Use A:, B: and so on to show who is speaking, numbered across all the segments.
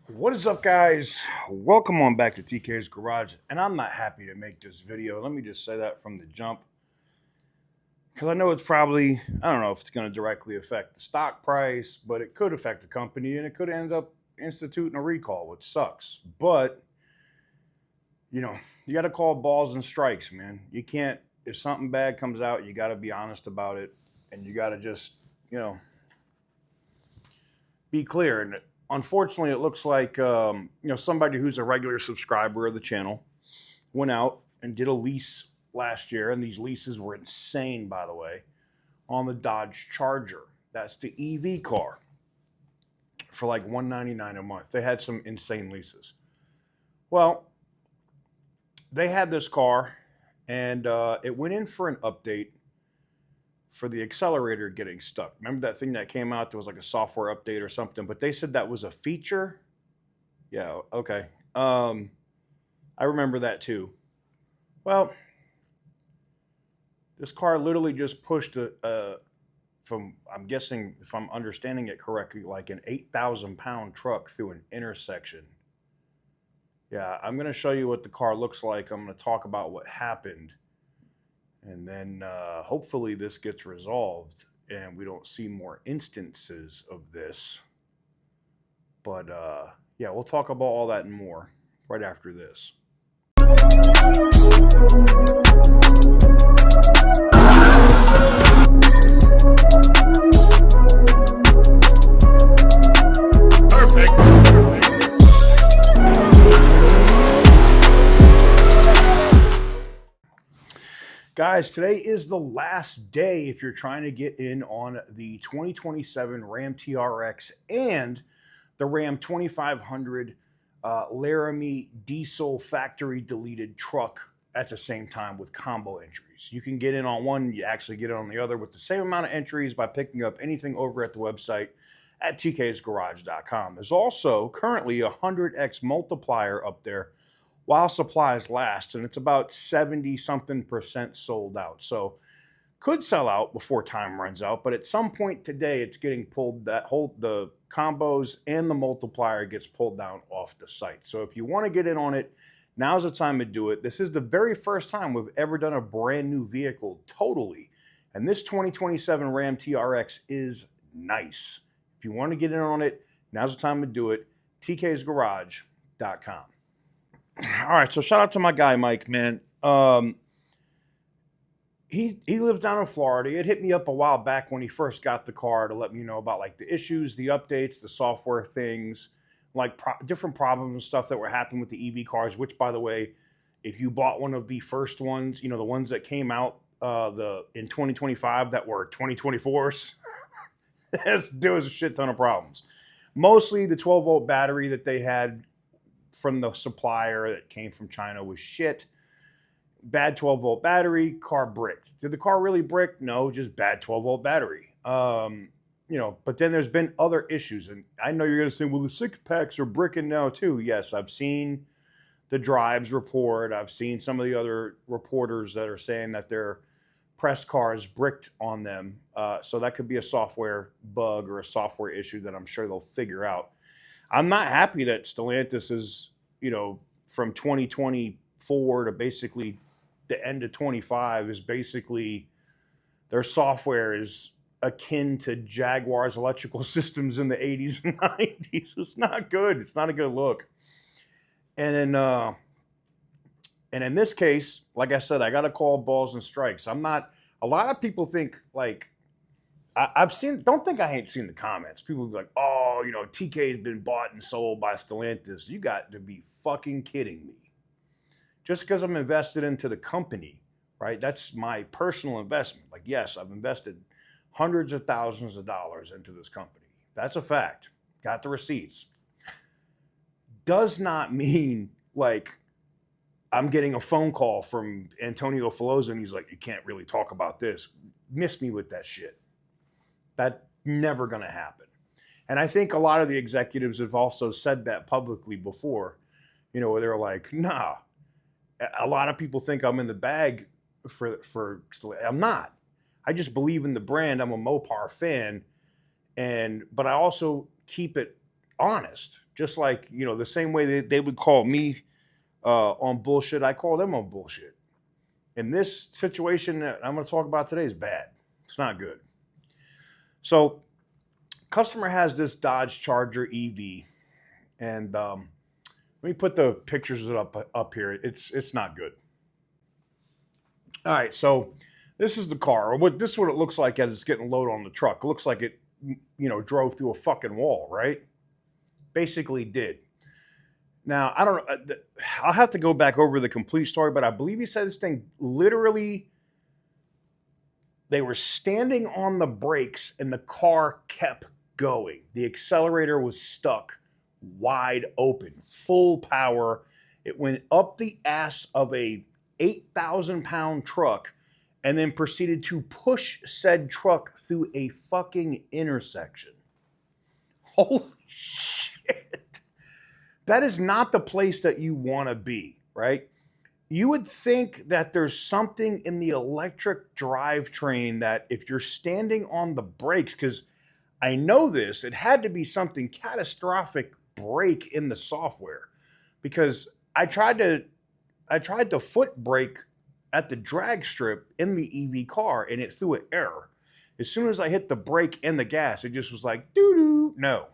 A: What is up, guys? Welcome on back to TK's Garage. And I'm not happy to make this video. Let me just say that from the jump. Because I know it's probably, I don't know if it's going to directly affect the stock price, but it could affect the company and it could end up instituting a recall, which sucks. But, you got to call balls and strikes, man. You can't, if something bad comes out, you got to be honest about it. And you got to just, be clear. And unfortunately, it looks like somebody who's a regular subscriber of the channel went out and did a lease last year, and these leases were insane, by the way, on the Dodge Charger. That's the EV car for like $199 a month. They had some insane leases. Well, they had this car, and it went in for an update for the accelerator getting stuck. Remember that thing that came out? There was like a software update or something, but they said that was a feature. Yeah, okay. I remember that too. Well, this car literally just pushed from, I'm guessing, if I'm understanding it correctly, like an 8,000-pound truck through an intersection. Yeah, I'm going to show you what the car looks like. I'm going to talk about what happened. And then hopefully this gets resolved and we don't see more instances of this. But yeah, we'll talk about all that and more right after this. Guys, today is the last day if you're trying to get in on the 2027 Ram TRX and the Ram 2500 Laramie diesel factory deleted truck at the same time with combo entries. You can get in on one, you actually get in on the other with the same amount of entries by picking up anything over at the website at tk'sgarage.com. There's also currently a 100x multiplier up there while supplies last, and it's about 70-something% sold out. So could sell out before time runs out, but at some point today, it's getting pulled, the combos and the multiplier gets pulled down off the site. So if you want to get in on it, now's the time to do it. This is the very first time we've ever done a brand new vehicle totally, and this 2027 Ram TRX is nice. If you want to get in on it, now's the time to do it. tk'sgarage.com. All right, so shout out to my guy Mike, man. He lives down in Florida. It hit me up a while back when he first got the car to let me know about like the issues, the updates, the software things, like different problems and stuff that were happening with the EV cars. Which, by the way, if you bought one of the first ones, the ones that came out in 2025 that were 2024s, there was a shit ton of problems. Mostly the 12-volt battery that they had from the supplier that came from China was shit. Bad 12-volt battery, car bricked. Did the car really brick? No, just bad 12-volt battery. But then there's been other issues. And I know you're going to say, well, the six packs are bricking now too. Yes, I've seen the drives report. I've seen some of the other reporters that are saying that their press cars bricked on them. So that could be a software bug or a software issue that I'm sure they'll figure out. I'm not happy that Stellantis is, from 2024 to basically the end of 25 is basically their software is akin to Jaguar's electrical systems in the 80s and 90s. It's not good. It's not a good look. And in this case, like I said, I got to call balls and strikes. A lot of people think like, don't think I ain't seen the comments. People be like, oh, TK has been bought and sold by Stellantis. You got to be fucking kidding me. Just because I'm invested into the company, right? That's my personal investment. Like, yes, I've invested hundreds of thousands of dollars into this company. That's a fact. Got the receipts. Does not mean like I'm getting a phone call from Antonio Filosa and he's like, you can't really talk about this. Miss me with that shit. That's never going to happen. And I think a lot of the executives have also said that publicly before, where they're like, nah, a lot of people think I'm in the bag for I'm not. I just believe in the brand. I'm a Mopar fan. But I also keep it honest. Just like, the same way they would call me on bullshit, I call them on bullshit. And this situation that I'm going to talk about today is bad. It's not good. So, customer has this Dodge Charger EV, and let me put the pictures up here. It's not good. All right, so this is the car. This is what it looks like as it's getting loaded on the truck. It looks like it, drove through a fucking wall, right? Basically did. Now, I don't know. I'll have to go back over the complete story, but I believe he said this thing literally, they were standing on the brakes and the car kept going. The accelerator was stuck wide open, full power. It went up the ass of a 8,000-pound truck and then proceeded to push said truck through a fucking intersection. Holy shit. That is not the place that you want to be, right? You would think that there's something in the electric drivetrain that if you're standing on the brakes, because I know this, it had to be something catastrophic break in the software, because I tried to foot brake at the drag strip in the EV car and it threw an error. As soon as I hit the brake and the gas, it just was like, doo-doo, no.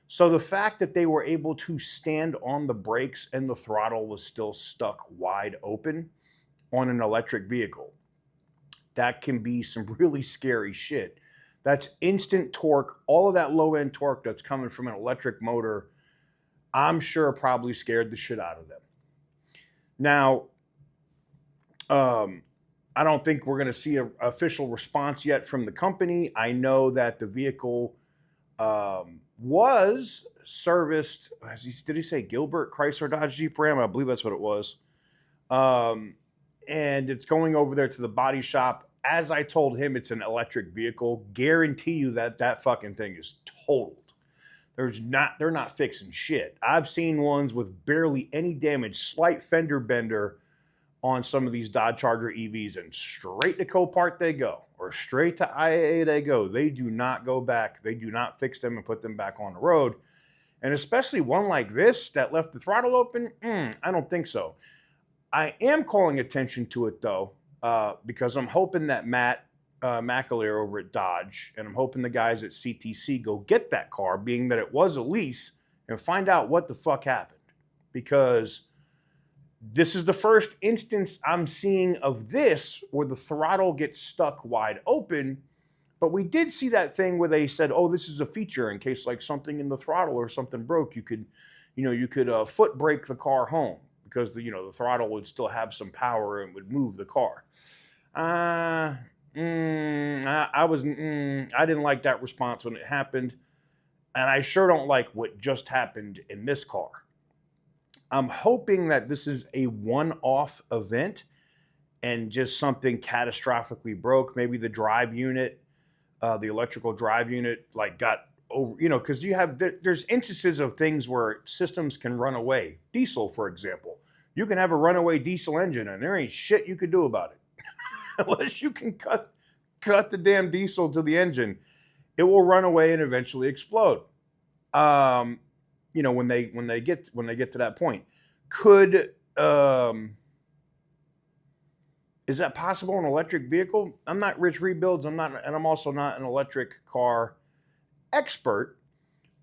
A: So the fact that they were able to stand on the brakes and the throttle was still stuck wide open on an electric vehicle, that can be some really scary shit. That's instant torque. All of that low-end torque that's coming from an electric motor, I'm sure probably scared the shit out of them. Now, I don't think we're going to see an official response yet from the company. I know that the vehicle was serviced. Did he say Gilbert, Chrysler, Dodge, Jeep, Ram? I believe that's what it was. And it's going over there to the body shop. As I told him, it's an electric vehicle. Guarantee you that fucking thing is totaled. They're not fixing shit. I've seen ones with barely any damage, slight fender bender on some of these Dodge Charger EVs, and straight to Copart they go, or straight to IAA they go. They do not go back. They do not fix them and put them back on the road. And especially one like this that left the throttle open, I don't think so. I am calling attention to it though, because I'm hoping that Matt McAleer over at Dodge, and I'm hoping the guys at CTC go get that car, being that it was a lease, and find out what the fuck happened. Because this is the first instance I'm seeing of this where the throttle gets stuck wide open. But we did see that thing where they said, oh, this is a feature in case like something in the throttle or something broke. You could foot brake the car home, because the throttle would still have some power and would move the car. I didn't like that response when it happened. And I sure don't like what just happened in this car. I'm hoping that this is a one-off event and just something catastrophically broke. Maybe the drive unit, the electrical drive unit, like got over, because there's instances of things where systems can run away. Diesel, for example. You can have a runaway diesel engine and there ain't shit you can do about it. Unless you can cut the damn diesel to the engine, it will run away and eventually explode. When they get to that point, is that possible in an electric vehicle? I'm not Rich Rebuilds. I'm also not an electric car expert,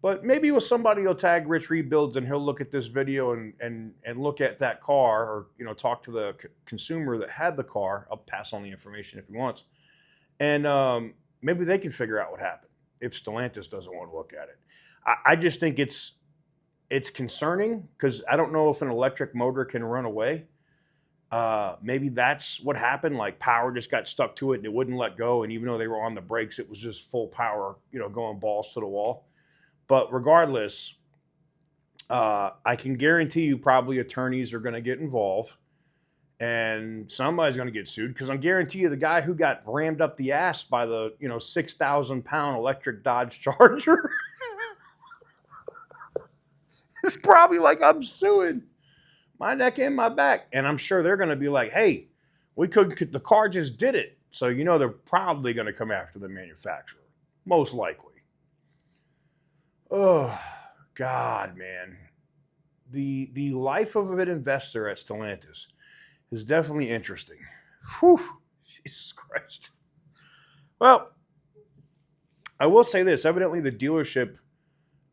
A: but maybe with somebody will tag Rich Rebuilds and he'll look at this video and look at that car, or talk to the consumer that had the car. I'll pass on the information if he wants, and maybe they can figure out what happened if Stellantis doesn't want to look at it. I just think it's concerning, because I don't know if an electric motor can run away. Maybe that's what happened. Like power just got stuck to it and it wouldn't let go. And even though they were on the brakes, it was just full power, going balls to the wall. But regardless, I can guarantee you probably attorneys are going to get involved and somebody's going to get sued, because I guarantee you the guy who got rammed up the ass by the, 6,000-pound electric Dodge Charger it's probably like, I'm suing my neck and my back. And I'm sure they're going to be like, hey, the car just did it. So, they're probably going to come after the manufacturer. Most likely. Oh, God, man, the life of an investor at Stellantis is definitely interesting. Whew, Jesus Christ. Well, I will say this. Evidently, the dealership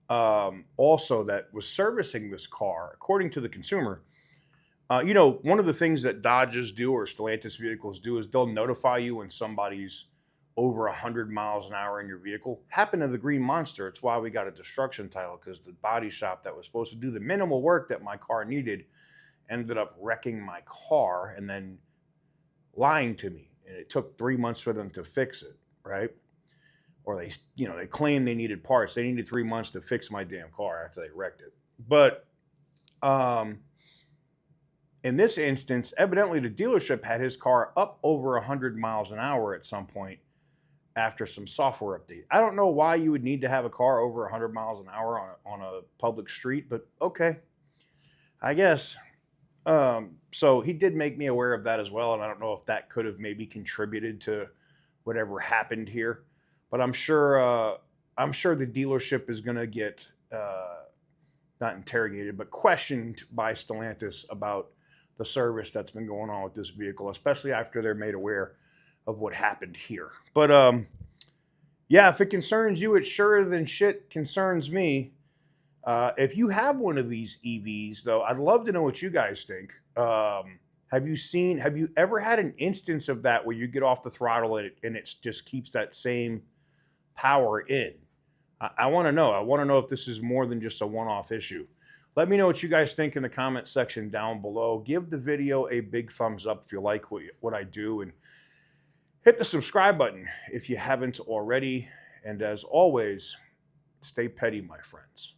A: also that was servicing this car, according to the consumer, one of the things that Dodges do or Stellantis vehicles do is they'll notify you when somebody's over 100 miles an hour in your vehicle. Happened to the Green Monster. It's why we got a destruction title, because the body shop that was supposed to do the minimal work that my car needed ended up wrecking my car and then lying to me. And it took 3 months for them to fix it, right? Or they claimed they needed parts. They needed 3 months to fix my damn car after they wrecked it. But in this instance, evidently the dealership had his car up over 100 miles an hour at some point after some software update. I don't know why you would need to have a car over 100 miles an hour on a public street, but okay, I guess. So he did make me aware of that as well, and I don't know if that could have maybe contributed to whatever happened here. But I'm sure the dealership is going to get not interrogated, but questioned by Stellantis about the service that's been going on with this vehicle, especially after they're made aware of what happened here. But yeah, if it concerns you, it sure than shit concerns me. If you have one of these EVs, though, I'd love to know what you guys think. Have you ever had an instance of that where you get off the throttle and it just keeps that same power in? I want to know. I want to know if this is more than just a one-off issue. Let me know what you guys think in the comment section down below. Give the video a big thumbs up if you like what I do, and hit the subscribe button if you haven't already. And as always, stay petty, my friends.